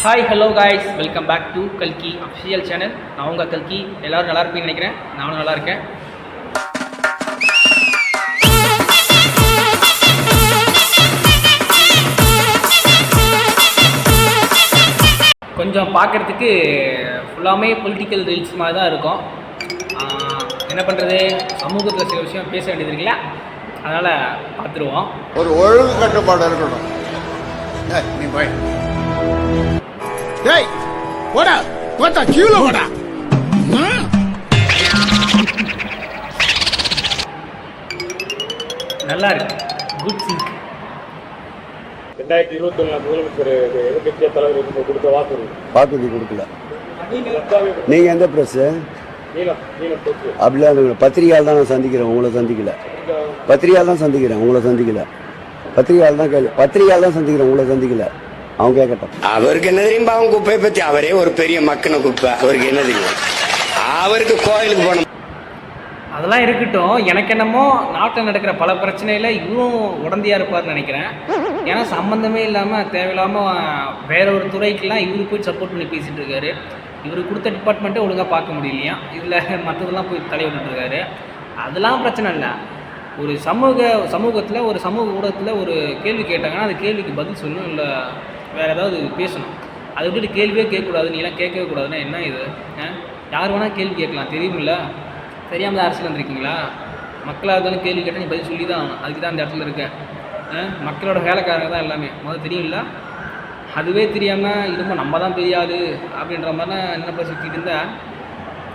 Hi hello guys, welcome back to கல்கி official channel. நான் உங்கள் கல்கி. எல்லோரும் நல்லா இருப்பீங்கன்னு நினைக்கிறேன். நானும் நல்லா இருக்கேன். கொஞ்சம் பார்க்குறதுக்கு ஃபுல்லாமே பொலிட்டிக்கல் ரீல்ஸ் மாதிரி தான் இருக்கும். என்ன பண்ணுறது, சமூகத்தில் சில விஷயம் பேச வேண்டியது இருக்குல்ல, அதனால் பார்த்துருவோம். ஒரு ஒழுங்கு கட்டுப்பாடு இருக்கணும். நீ போய் டேய் போடா, போடா கீழே போடா. நல்லா இருக்கு, குட் சிங்க். 2021 முதலமைச்சர் எதிர்கட்சிய தலைவர் கொடுத்த வாக்குறுதி கொடுக்கல. நீங்க எந்த பிரஸ் அப்படிலாம் பத்திரிகையால் தான் நான் சந்திக்கிறேன், உங்களை சந்திக்கல. பத்திரிகையால் தான் சந்திக்கிறேன், உங்களை சந்திக்கல. பத்திரிகையால் தான் பத்திரிகையால் தான் சந்திக்கிறேன், உங்களை சந்திக்கல. அவங்க கேட்கட்டும். அவருக்கு என்ன தெரியும், அவங்க குப்பையை பத்தி அவரே ஒரு பெரிய மக்கின குப்பை. அவருக்கு என்ன தெரியும், அவருக்கு கோயிலுக்கு போன அதெல்லாம் இருக்கட்டும். எனக்கு என்னமோ நாட்டில் நடக்கிற பல பிரச்சனையில் இவரும் உடந்தையாக இருப்பார்னு நினைக்கிறேன். ஏன்னா சம்மந்தமே இல்லாமல் தேவையில்லாமல் வேற ஒரு துறைக்கெல்லாம் இவரு போய் சப்போர்ட் பண்ணி பேசிகிட்டு இருக்காரு. இவர் கொடுத்த டிபார்ட்மெண்ட்டே ஒழுங்காக பார்க்க முடியலையா, இதில் மற்றதெல்லாம் போய் தலையிட்டுருக்காரு. அதெல்லாம் பிரச்சனை இல்லை. ஒரு சமூகத்தில் ஒரு சமூக ஊடகத்தில் ஒரு கேள்வி கேட்டாங்கன்னா அந்த கேள்விக்கு பதில் சொல்லணும், இல்லை வேறு ஏதாவது பேசணும். அதை விட்டுட்டு கேள்வியே கேட்கக்கூடாது, நீலாம் கேட்கவே கூடாதுன்னா என்ன இது? யார் வேணால் கேள்வி கேட்கலாம், தெரியுமில்ல? தெரியாமல் தான் அரசியல் வந்துருக்கீங்களா? மக்களாக இருந்தாலும் கேள்வி கேட்டால் நீ பதில் சொல்லி தான் ஆகணும். அதுக்கு தான் அந்த இடத்துல இருக்கேன். மக்களோட வேலைக்காரங்க தான் எல்லாமே. முதல்ல தெரியும்ல? அதுவே தெரியாமல் இரும்ப நம்ம தான் பெரிய ஆள் அப்படின்ற மாதிரிலாம் என்ன பேசிக்கிட்டு இருந்தால்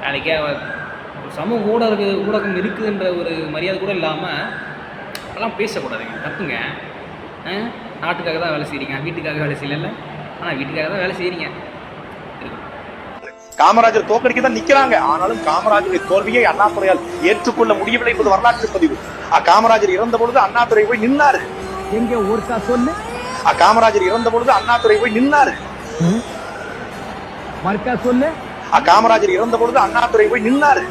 வேலைக்கே ஒரு சமூக ஊடகம் இருக்குதுன்ற ஒரு மரியாதை கூட இல்லாமல் அதெல்லாம் பேசக்கூடாதுங்க, தப்புங்க. நாட்டுக்காக தான் வேலை செய்கிறீங்க, வீட்டுக்காக வேலை செய்யல. ஆனால் வீட்டுக்காக தான் வேலை செய்கிறீங்க. காமராஜர் தோற்கடிக்க தான் நிக்கிறாங்க. ஆனாலும் காமராஜருடைய தோல்வியை அண்ணாதுரையால் ஏற்றுக்கொள்ள முடியவில்லை என்பது வரலாற்று பதிவு. காமராஜர் இறந்த பொழுது அண்ணாதுரை போய் நின்னாரு. எங்க ஒருக்கா சொல்லு. காமராஜர் இறந்த பொழுது அண்ணாதுரை போய் நின்னாரு. மறுக்கா சொல்லு. காமராஜர் இறந்த பொழுது அண்ணாதுரை போய் நின்னாரு.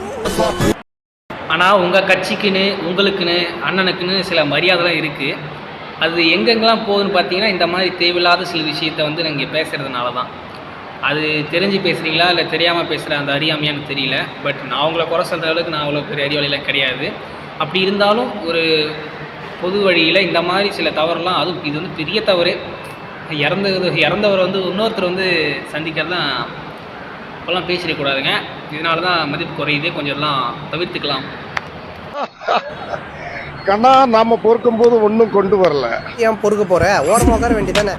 ஆனால் உங்கள் கட்சிக்குன்னு, உங்களுக்குன்னு, அண்ணனுக்குன்னு சில மரியாதைலாம் இருக்குது. அது எங்கெங்கெல்லாம் போகுதுன்னு பார்த்தீங்கன்னா இந்த மாதிரி தேவையில்லாத சில விஷயத்த வந்து நீங்கள் பேசுகிறதுனால தான். அது தெரிஞ்சு பேசுகிறீங்களா இல்லை தெரியாமல் பேசுகிற அந்த அறியாமையான்னு தெரியல. பட் நான் அவங்கள குறை சொல்கிற அளவுக்கு நான் அவ்வளோ பெரிய அறிவாளிலாம் கிடையாது. அப்படி இருந்தாலும் ஒரு பொது வழியில் இந்த மாதிரி சில தவறுலாம், அதுவும் இது வந்து பெரிய தவறு. இறந்தவர் வந்து இன்னொருத்தர் வந்து சந்திக்கிறது தான் இப்போல்லாம் பேசிடக்கூடாதுங்க. இதனால தான் மதிப்பு குறையுது. கொஞ்சம் எல்லாம் தவிர்த்துக்கலாம். கண்ணா, நாம பொறுக்கும் போது ஒன்றும் கொண்டு வரல. ஏன் பொறுக்க போற? ஓரமாக உட்கார வேண்டியதானே.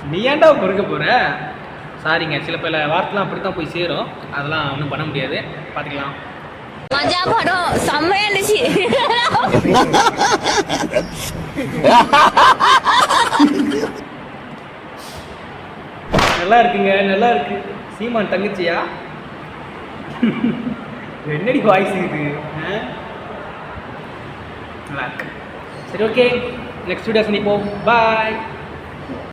நீ ஏன்டா பொறுக்க போகிற? சாரிங்க, சில பல வார்த்தைலாம் அப்படி தான் போய் சேரும். அதெல்லாம் ஒன்றும் பண்ண முடியாது, பார்த்துக்கலாம். மஜா படம் செம்மையா இருந்துச்சு. நல்லா இருக்குங்க, நல்லா இருக்கு. சீமான் தங்கச்சியா? என்னடி வாய்ஸ் இது? நல்லா இருக்கு. சரி, ஓகே, நெக்ஸ்ட் வீடியோ சந்திப்போம். பாய்.